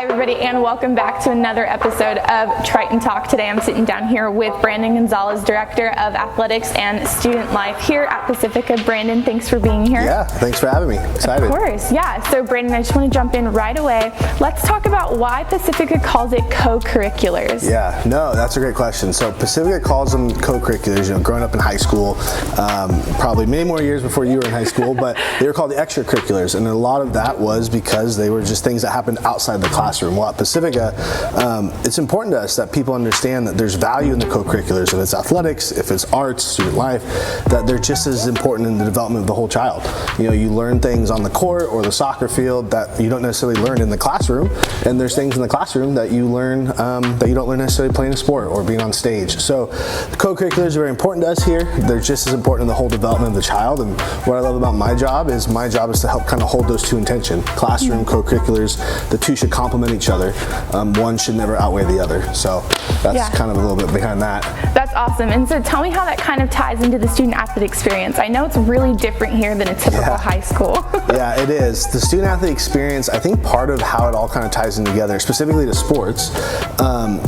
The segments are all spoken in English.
Hi everybody, and welcome back to another episode of Triton Talk. Today I'm sitting down here with Brandon Gonzalez, Director of Athletics and Student Life here at Pacifica. Brandon, thanks for being here. Yeah, thanks for having me. Excited. Of course, yeah. So Brandon, I just want to jump in right away. Let's talk about why Pacifica calls it co-curriculars. Yeah, no, that's a great question. So Pacifica calls them co-curriculars. You know, growing up in high school, probably many more years before you were in high school, but they were called the extracurriculars, and a lot of that was because they were just things that happened outside the classroom. Well, at Pacifica, it's important to us that people understand that there's value in the co-curriculars. If it's athletics, if it's arts, student life, that they're just as important in the development of the whole child. You know, you learn things on the court or the soccer field that you don't necessarily learn in the classroom, and there's things in the classroom that you learn that you don't learn necessarily playing a sport or being on stage. So the co-curriculars are very important to us here. They're just as important in the whole development of the child, and what I love about my job is to help kind of hold those two in tension. Classroom, co-curriculars, the two should complement each other. One should never outweigh the other. So that's kind of a little bit behind that. That's awesome. And so tell me how that kind of ties into the student athlete experience. I know it's really different here than a typical high school. Yeah, it is. The student athlete experience, I think part of how it all kind of ties in together, specifically to sports,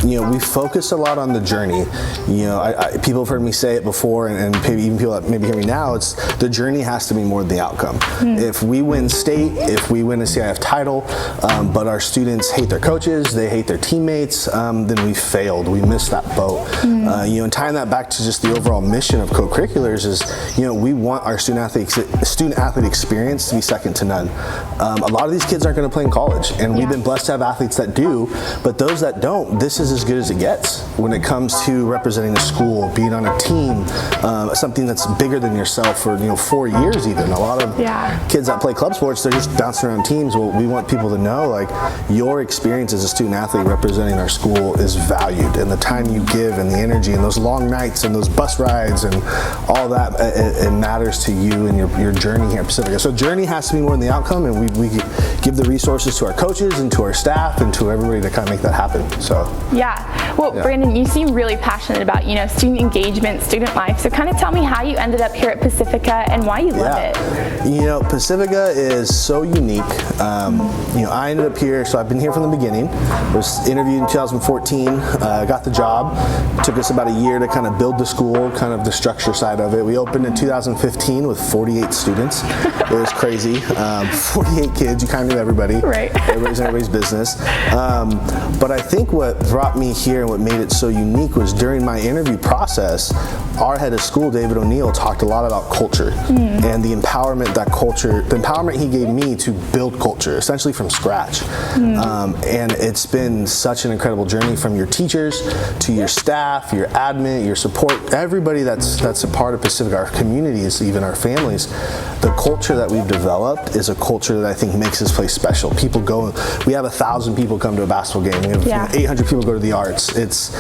you know, we focus a lot on the journey. You know, people have heard me say it before, and even people that maybe hear me now, it's the journey has to be more than the outcome. If we win state, if we win a CIF title, but our students hate their coaches, they hate their teammates, then we failed. We missed that boat. You know, and tying that back to just the overall mission of co-curriculars is, you know, we want our student athlete experience to be second to none. A lot of these kids aren't going to play in college, and we've been blessed to have athletes that do, but those that don't, this is as good as it gets when it comes to representing a school, being on a team, something that's bigger than yourself for, you know, 4 years even. A lot of kids that play club sports, they're just bouncing around teams. Well, we want people to know, like, your experience as a student athlete representing our school is valued, and the time you give and the energy and those long nights and those bus rides and all that, it matters to you and your journey here at Pacifica. So journey has to be more than the outcome, and we give the resources to our coaches and to our staff and to everybody to kind of make that happen. So well, Brandon, you seem really passionate about, you know, student engagement, student life. So kind of tell me how you ended up here at Pacifica and why you love it. You know, Pacifica is so unique. You know, I ended up here, so I've been here from the beginning. Was interviewed in 2014, got the job. Took us about a year to kind of build the school, kind of the structure side of it. We opened in 2015 with 48 students. It was crazy. 48 kids, you kind of knew everybody. Right. Everybody's in everybody's business. But I think what brought me here and what made it so unique was during my interview process, our head of school, David O'Neill, talked a lot about culture and the empowerment he gave me to build culture, essentially from scratch. And it's been such an incredible journey, from your teachers to your staff, your admin, your support, everybody that's a part of Pacifica, our communities, even our families. The culture that we've developed is a culture that I think makes this place special. People go, we have 1,000 people come to a basketball game. We have 800 people go to the arts. It's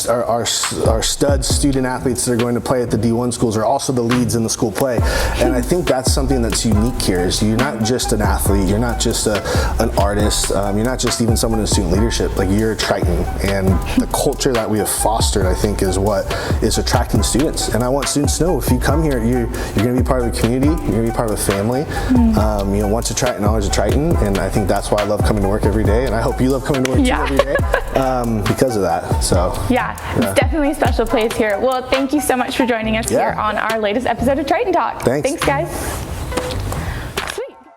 our stud student athletes that are going to play at the D1 schools are also the leads in the school play. And I think that's something that's unique here, is you're not just an athlete, you're not just an artist, you're not just even someone in student leadership, like you're a Triton. And the culture that we have fostered, I think, is what is attracting students. And I want students to know, if you come here, you're going to be part of a community, you're going to be part of a family. You know, once a Triton, always a Triton, and I think that's why I love coming to work every day, and I hope you love coming to work too every day because of that. So it's definitely a special place here. Well, thank you so much for joining us here on our latest episode of Triton Talk. Thanks Guys.